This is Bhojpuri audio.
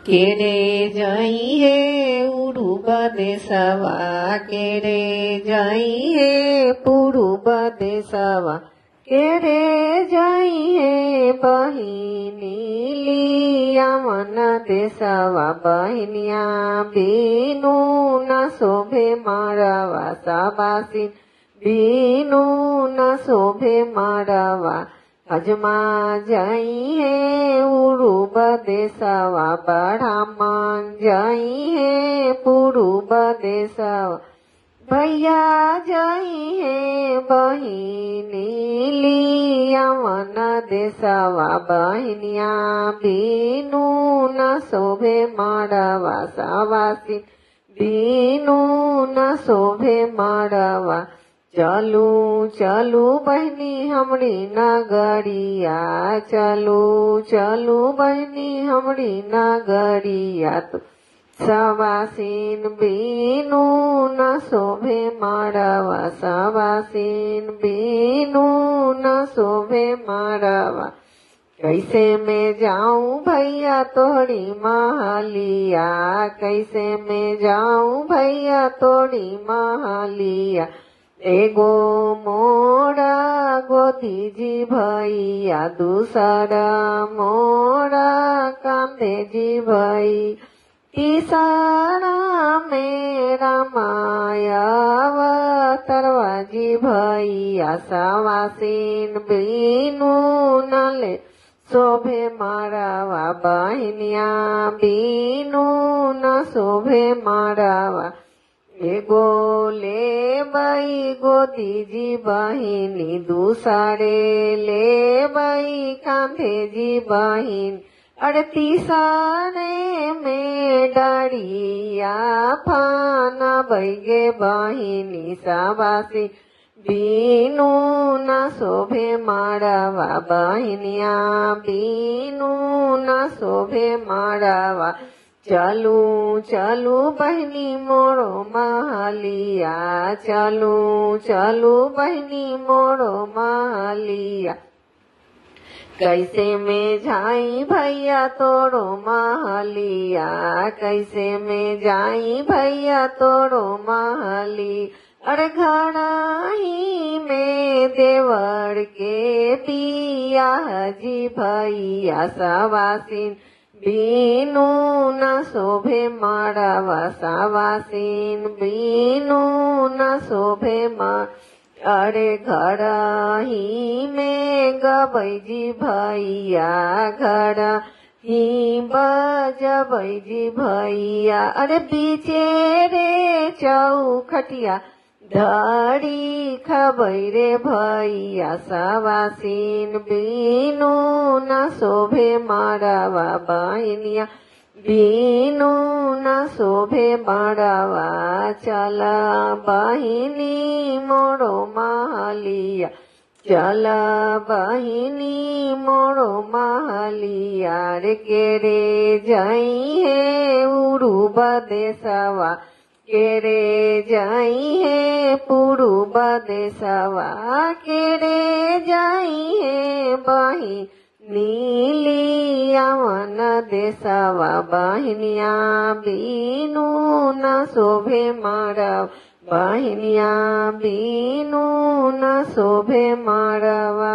केरे जाई है उड़ूब देशवा केरे जाई है पूर्व देशवा केरे जाई है बहिनी लिया मन देशवा बहिनिया बीनू न शोभे मारवा साबासी बीनू न शोभे मारवा हजमा जाई है उड़ूब देशवा बढ़ामान जाई है पूर्व देशवा भैया जाई है बहिनी लिया मन देशवा बहिनिया बीनू न शोभे मारवा सावासी बीनू न शोभे मारवा चलू चलू बहनी हमरी नगरिया चलू चलू बहनी हमरी नगरिया तो सवासीन बीनू न शोभे मारवा सवासीन बीनू न शोभे मारवा कैसे मैं जाऊं भैया तोड़ी महालिया कैसे मैं जाऊं भैया तोड़ी महालिया एगो मोरा गोदी जी भैया दूसरा मोरा कांधे जी भई तीसरा मेरा मायावतरवा जी भैया सवासीन बीनू नले शोभे मारवा बहिनिया बीनू न शोभे मारवा एगो ले बई गोदी जी बहिनी दूसरे ले बई कांधे जी बहिन अरे तीसरे में डरिया फाना बैगे बहिनी सबासी बीनू न शोभे मारवा बहिनिया बीनू न शोभे मारवा चलू चलू बहनी मोरो महालिया चलू चलू बहनी मोरो महालिया कैसे में जाई भैया तोरो महालिया कैसे में जाई भैया तोरो महाली अरे घड़ाई में देवर के पिया जी भैया सवासीन बीनू न शोभे मारवा सवासीन बीनू न शोभे मार अरे घर ही में गबै जी भैया घर ही बजबै जी भैया अरे बीचे रे चौखटिया धड़ी खबै रे भैया सवासीन बीनू न शोभे मारवा बहिनिया बीनू न शोभे मारवा चल बहिनी मोरो महालिया चल बहिनी मोरो महालिया रे केरे जाई है उड़ूब देशवा केरे जाई है पूर्व देशवा केरे जाई है बहिनी नीलिया मन देशवा बहिनिया बीनू न शोभे मारवा बहिनिया बीनू न शोभे मारवा।